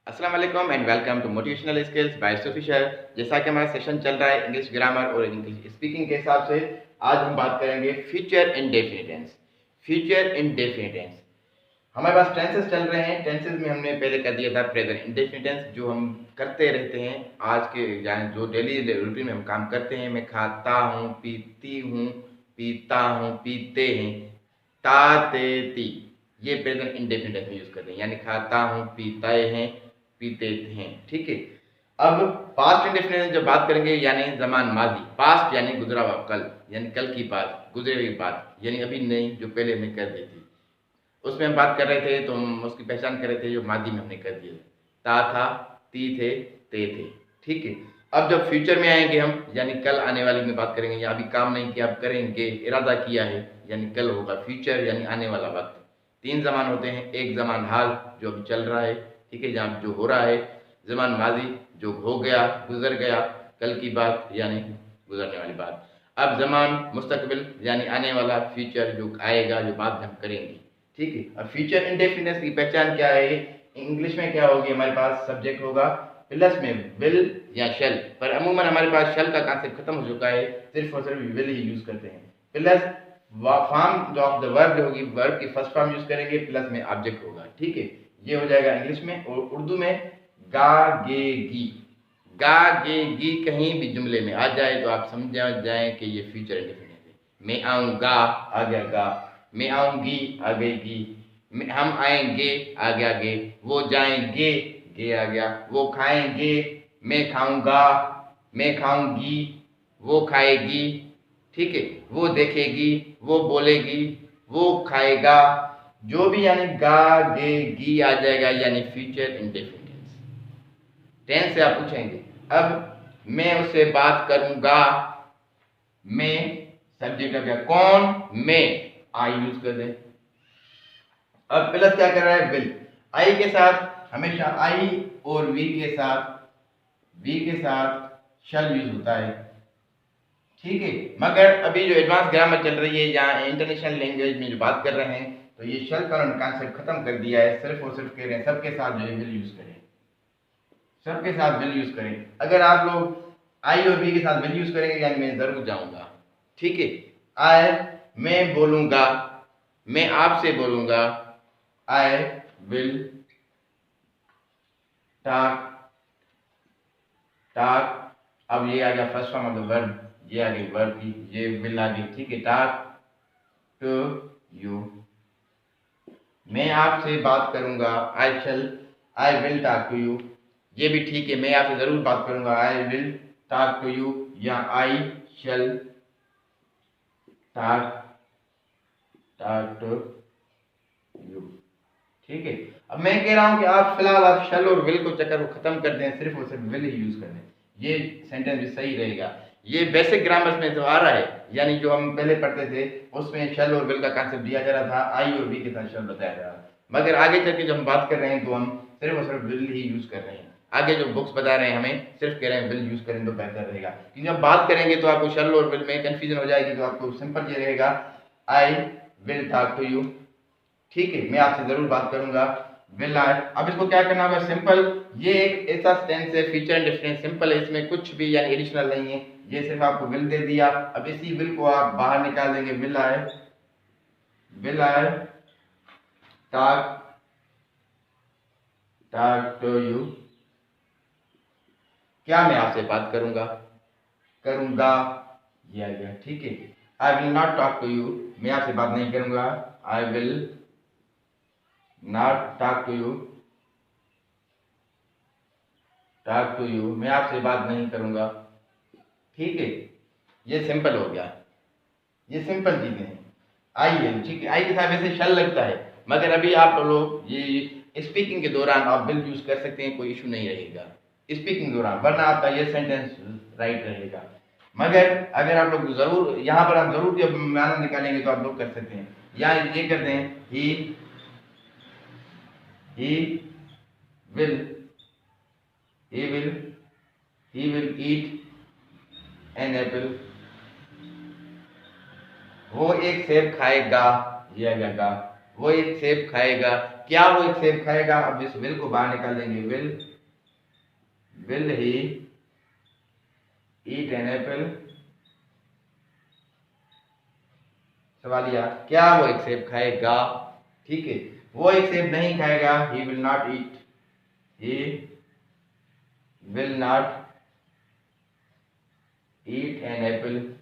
अस्सलाम वालेकुम and welcome to motivational skills by सोफिशर। जैसा कि हमारा सेशन चल रहा है इंग्लिश ग्रामर और इंग्लिश स्पीकिंग के हिसाब से, आज हम बात करेंगे future indefinite tense. Future indefinite tense हमारे पास टेंसेस चल रहे हैं। टेंसेस में हमने पहले कर दिया था प्रेजेंट इंडेफिनिट टेंस, जो हम करते रहते हैं आज के यानी जो डेली रूटीन में हम काम करते हैं। मैं खाता हूँ, पीती हूँ, पीता हूँ, पीते हैं, ताते ती, ये प्रेजेंट इंडेफिनिट टेंस में यूज करते हैं, यानी खाता हूँ, पीते हैं, पीते हैं। ठीक है। अब पास्ट इंडेफिनिट जब बात करेंगे यानी जमान माजी, पास्ट यानी गुजरा हुआ कल, यानी कल की बात, गुजरे हुई बात, यानी अभी नहीं, जो पहले हमने कर दी थी। उसमें हम बात कर रहे थे तो हम उसकी पहचान कर रहे थे, जो मादी में हमने कर दिया। ता था, ती थे, ते थे। ठीक है। अब जब फ्यूचर में आएंगे हम, यानी कल आने वाली में बात करेंगे, या अभी काम नहीं किया, अब करेंगे, इरादा किया है, यानी कल होगा। फ्यूचर यानी आने वाला वक्त। तीन जमान होते हैं, एक जमान हाल जो अभी चल रहा है, ठीक है, जहाँ जो हो रहा है। जमान माजी जो हो गया, गुजर गया, कल की बात यानी गुजरने वाली बात। अब जमान मुस्तकबिल यानी आने वाला, फ्यूचर जो आएगा, जो बात हम करेंगे। ठीक है। अब फ्यूचर इंडेफिनिट की पहचान क्या है? इंग्लिश में क्या होगी? हमारे पास सब्जेक्ट होगा, प्लस में विल या शेल, पर अमूमन हमारे पास शेल का कॉन्सेप्ट खत्म हो चुका है, सिर्फ और सिर्फ विल ही यूज करते हैं। Plus form of the verb होगी, वर्ब की फर्स्ट फॉर्म यूज करेंगे, प्लस में ऑब्जेक्ट होगा। ठीक है। ये हो जाएगा इंग्लिश में। और उर्दू में गा गे गी, गा गे गी कहीं भी जुमले में आ जाए तो आप समझ जाए कि ये फ्यूचर इंडेफिनिट है। मैं आऊंगा, आ गया गा। मैं आऊंगी, आ गई गी। हम आएंगे, आ गया गे। वो जाएंगे, गे आ गया। वो खाएंगे, मैं खाऊंगा, मैं खाऊंगी, वो खाएगी। ठीक है। वो देखेगी, वो बोलेगी, वो खाएगा, जो भी यानी गा गे गी आ जाएगा, यानी फ्यूचर इंडेफिनिट टेंस से आप पूछेंगे। अब मैं उससे बात करूंगा, मैं सब्जेक्ट आ गया, कौन? मैं, आई यूज कर दे। अब प्लस क्या कर रहा है? विल। आई के साथ हमेशा आई और वी के साथ शल यूज होता है। ठीक है। मगर अभी जो एडवांस ग्रामर चल रही है या इंटरनेशनल लैंग्वेज में जो बात कर रहे हैं, तो ये शल का कॉन्सेप्ट खत्म कर दिया है। सिर्फ और सिर्फ कह रहे हैं सबके साथ जो है विल यूज करें, सबके साथ विल यूज करें। अगर आप लोग आई और वी के साथ विल यूज करेंगे, यानी मैं जरूर जाऊंगा। ठीक है। आई, मैं बोलूंगा, मैं आपसे बोलूंगा, आई विल टॉक, टॉक। अब ये आ गया first form of the verb, ये आ गई वर्ब की, ये विल आ गई। ठीक है। टॉक टू यू, मैं आपसे बात करूंगा, I will talk to you. ये भी ठीक है, मैं आपसे जरूर बात करूंगा, I will talk to you, या I shall talk to you. ठीक है। अब मैं कह रहा हूं कि आप फिलहाल आप शल और विल को चक्कर को खत्म कर दें, सिर्फ और सिर्फ विल ही यूज कर दें, ये सेंटेंस भी सही रहेगा। ये बेसिक ग्रामर में तो आ रहा है, यानी जो हम पहले पढ़ते थे उसमें शल और विल का कॉन्सेप्ट दिया जा रहा था, आई और वी के साथ शल बताया जा रहा था। मगर आगे चल के जब हम बात कर रहे हैं तो हम सिर्फ और सिर्फ विल ही यूज कर रहे हैं। आगे जो बुक्स बता रहे हैं हमें, सिर्फ कह रहे हैं विल यूज करें तो बेहतर रहेगा, क्योंकि जब बात करेंगे तो आपको शल और विल में कंफ्यूजन हो जाएगी। तो आपको सिंपल ये रहेगा, I will talk to you. ठीक है। मैं आपसे जरूर बात करूंगा, विल आई। अब इसको क्या करना होगा? सिंपल, ये एक ऐसा टेंस है, फ्यूचर इंडेफिनिट सिंपल है, इसमें कुछ भी यानी एडिशनल नहीं है। ये सिर्फ आपको विल दे दिया। अब इसी विल को आप बाहर निकाल देंगे, will I talk to you, क्या मैं आपसे बात करूंगा, करूंगा, ये आ गया। ठीक है। I will not talk to you, मैं आपसे बात नहीं करूंगा, I will not talk to you, मैं आपसे बात नहीं करूंगा। ठीक है। ये सिंपल हो गया, ये सिंपल चीजें हैं। आई है, ठीक है। आई के साथ वैसे शल लगता है, मगर अभी आप लोग ये स्पीकिंग के दौरान आप विल यूज कर सकते हैं, कोई इशू नहीं रहेगा स्पीकिंग दौरान, वरना आपका ये सेंटेंस राइट रहेगा। मगर अगर आप लोग जरूर यहाँ पर आप जरूर जब माना निकालेंगे तो आप लोग कर सकते हैं, या ये कर दें, he will, he will eat an apple, वो एक सेब खाएगा, ये आ गया, वो एक सेब खाएगा। क्या वो एक सेब खाएगा? अब इस विल को बाहर निकाल देंगे, will he eat an Apple? सवालिया, क्या वो एक सेब खाएगा? ठीक है, वो एक सेब नहीं खाएगा, he will not eat, he will not eat an Apple.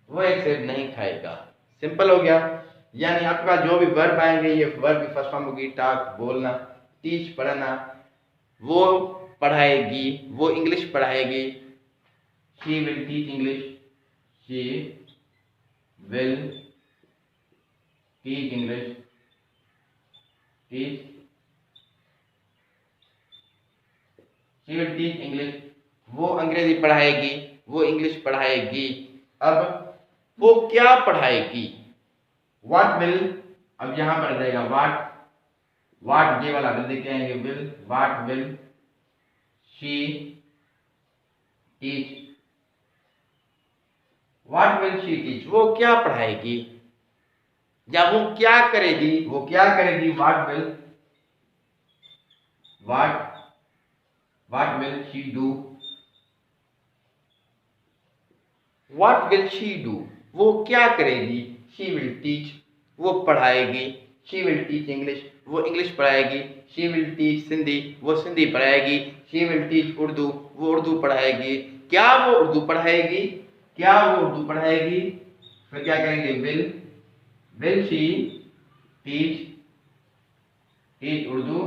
वो एक सेब नहीं खाएगा। सिंपल हो गया। यानी आपके पास जो भी वर्ब आएंगे, ये वर्ब की फर्स्ट फॉर्म होगी टॉक बोलना, टीच पढ़ना, वो पढ़ाएगी, वो इंग्लिश पढ़ाएगी, she will teach English, she will teach English, teach, she will teach English, वो अंग्रेजी पढ़ाएगी, वो इंग्लिश पढ़ाएगी। अब वो क्या पढ़ाएगी? व्हाट विल, अब यहां पर जाएगा व्हाट ये वाला विल देख आएंगे, will, what will she teach, what will she teach, वो क्या पढ़ाएगी या वो क्या करेगी? वो क्या करेगी? What will, what will she do, what will she do, वो क्या करेगी? शी विल टीच, वो पढ़ाएगी, शी विल टीच इंग्लिश, वो इंग्लिश पढ़ाएगी, शी विल टीच सिंधी, वो सिंधी पढ़ाएगी, शी विल टीच उर्दू, वो उर्दू पढ़ाएगी। क्या वो उर्दू पढ़ाएगी? क्या वो उर्दू पढ़ाएगी? फिर क्या करेंगे? विल शी टीच उर्दू,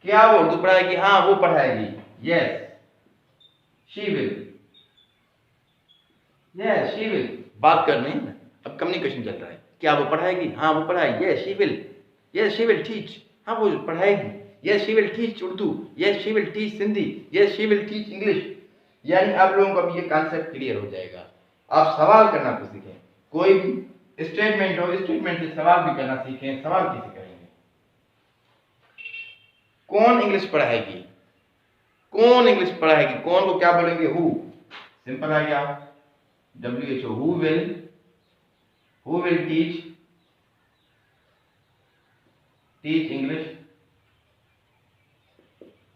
क्या वो उर्दू पढ़ाएगी? हाँ वो पढ़ाएगी, yes she will, yes she will. बात करनी है ना, अब कम्युनिकेशन चल रहा है। क्या वो पढ़ाएगी? हाँ वो पढ़ाएगी, yes she will, yes she will teach, हाँ वो पढ़ाएगी, yes she will teach Urdu, yes she will teach Sindhi, yes she will teach English. यानी आप लोगों को अब ये कॉन्सेप्ट क्लियर हो जाएगा। आप सवाल करना तो सीखें, कोई भी स्टेटमेंट हो, स्टेटमेंट से सवाल भी करना सीखें। सवाल कैसे करेंगे? कौन इंग्लिश पढ़ाएगी? कौन इंग्लिश पढ़ाएगी? कौन को क्या बोलेंगे? हु। सिंपल आ गया, WHO, who will teach English,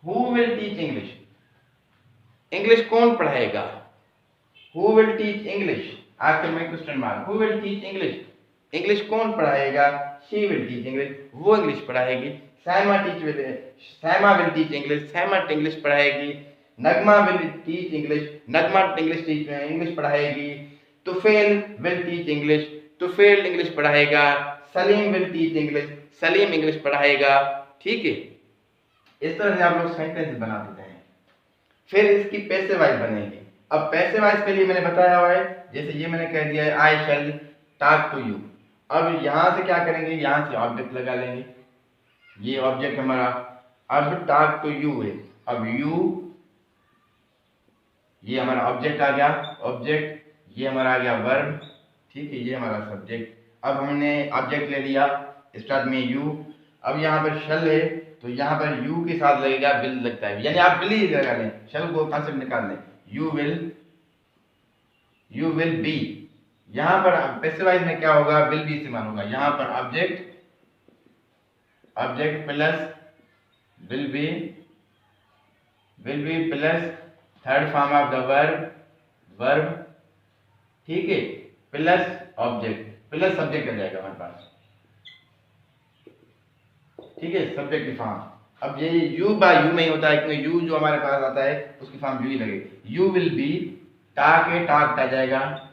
who will teach English, English कौन पढ़ाएगा? who will teach English, आखिर में question mark, who will teach English, English कौन पढ़ाएगा? she will teach English, वो इंग्लिश पढ़ाएगी। Saima will teach English, Saima English पढ़ाएगी। Nagma will teach English, Nagma English पढ़ाएगी। Tufail will teach English, Tufail English पढ़ाएगा। Salim will teach English, Salim English पढ़ाएगा। ठीक है, इस तरह से आप लोग सेंटेंस बना देते हैं। फिर इसकी पैसे वाइज बनेगी। अब पैसे वाइज के लिए मैंने बताया हुआ है, जैसे ये मैंने कह दिया है आई शैल टॉक टू यू। अब यहां से क्या करेंगे? यहां से ऑब्जेक्ट लगा लेंगे, ये ऑब्जेक्ट हमारा, अब टॉक टू यू है, अब यू, ये हमारा ऑब्जेक्ट आ गया, ऑब्जेक्ट, ये हमारा आ गया वर्ब, ठीक है, ये हमारा सब्जेक्ट। अब हमने ऑब्जेक्ट ले लिया, स्टार्ट में यू, अब यहाँ पर शल है तो यहाँ पर यू के साथ लगेगा विल लगता है, यानी आप विल ही लगा लें, शल को कॉन्सेप्ट निकाल लें। यू विल बी, यहाँ पर पैसिवाइज में क्या होगा? विल बी इस्तेमाल होगा। यहाँ पर object plus will be plus third form of the verb, ठीक है, प्लस ऑब्जेक्ट, प्लस सब्जेक्ट आ जाएगा हमारे पास, ठीक है, सब्जेक्ट की फॉर्म। अब ये यू बाय यू में ही होता है, क्योंकि यू जो हमारे पास आता है उसकी फॉर्म यू ही लगेगी। यू विल बी, टॉक है, टॉक आ जाएगा,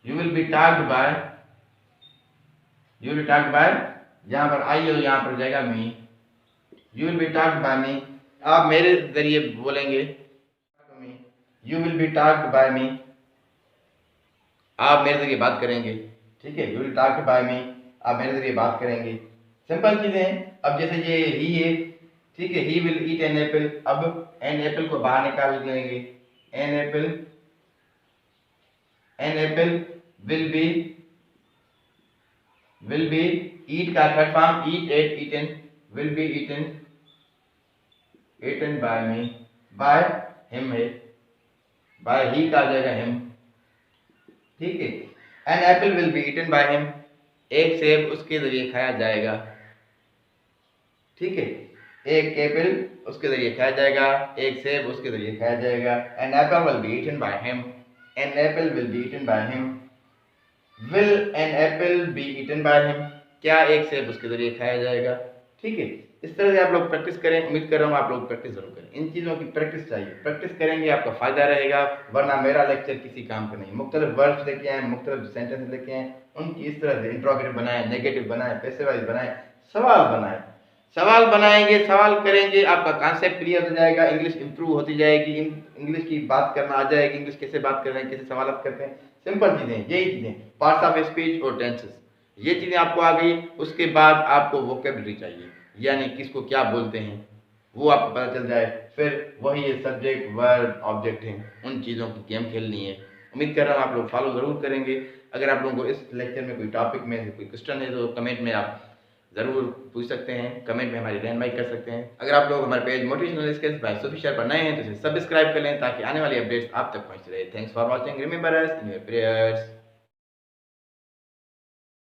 you will be talked by, यहाँ पर आई हो, यहाँ पर जाएगा me, you will be talked by me, आप मेरे जरिए बोलेंगे, you will be talked by me, आप मेरे जरिए बात करेंगे, ठीक है, you will talk by me, आप मेरे जरिए बात करेंगे। सिंपल चीजें हैं। अब जैसे ये ही है, ठीक है, he will eat an apple, अब एन एप्पल को बाहर निकाल लेंगे, an apple will be eat का third form eat, ate, eaten, will be eaten by me, by him है, बाय ही का आ जाएगा हिम, ठीक है। An apple will be eaten by him, एक सेब उसके जरिए खाया जाएगा। ठीक है, एक एप्पल उसके जरिए खाया जाएगा, एक सेब उसके जरिए खाया जाएगा। An apple will be eaten by him, an apple will be eaten by him. Will an apple be eaten by him, क्या एक सेब उसके जरिए खाया जाएगा। ठीक है, इस तरह से आप लोग प्रैक्टिस करें। उम्मीद कर रहा हूँ आप लोग प्रैक्टिस जरूर करें। इन चीज़ों की प्रैक्टिस चाहिए, प्रैक्टिस करेंगे आपका फ़ायदा रहेगा, वरना मेरा लेक्चर किसी काम का नहीं। मुख्तलिफ वर्ड्स लेके आए, मुख्तलिफ सेंटेंस लेके आए, उनकी इस तरह से इंट्रोगेटिव बनाए, नेगेटिव बनाए, पैसे वाइज बनाए, सवाल बनाए। सवाल बनाएंगे, सवाल करेंगे, आपका कॉन्सेप्ट क्लियर हो जाएगा, इंग्लिश इंप्रूव होती जाएगी, इंग्लिश की बात करना आ जाएगी, इंग्लिश कैसे बात कर रहे हैं, कैसे सवाल करते हैं, सिंपल चीज़ें, यही चीज़ें, पार्ट्स ऑफ स्पीच और टेंसेस, ये चीज़ें आपको आ गई। उसके बाद आपको वोकेबलरी चाहिए, यानी किसको क्या बोलते हैं वो आपको पता चल जाए। फिर वही ये सब्जेक्ट वर्ब ऑब्जेक्ट हैं, उन चीज़ों की गेम खेलनी है। उम्मीद कर रहा हूँ आप लोग फॉलो ज़रूर करेंगे। अगर आप लोगों को इस लेक्चर में कोई टॉपिक में से कोई क्वेश्चन है तो कमेंट में आप ज़रूर पूछ सकते हैं, कमेंट में हमारी रहनुमाई कर सकते हैं। अगर आप लोग हमारे page motivational skills bye Sophie share पर नए हैं तो इसे सब्सक्राइब कर लें ताकि आने वाली अपडेट्स आप तक पहुँचते रहे। Thanks for watching, remember us in your prayers.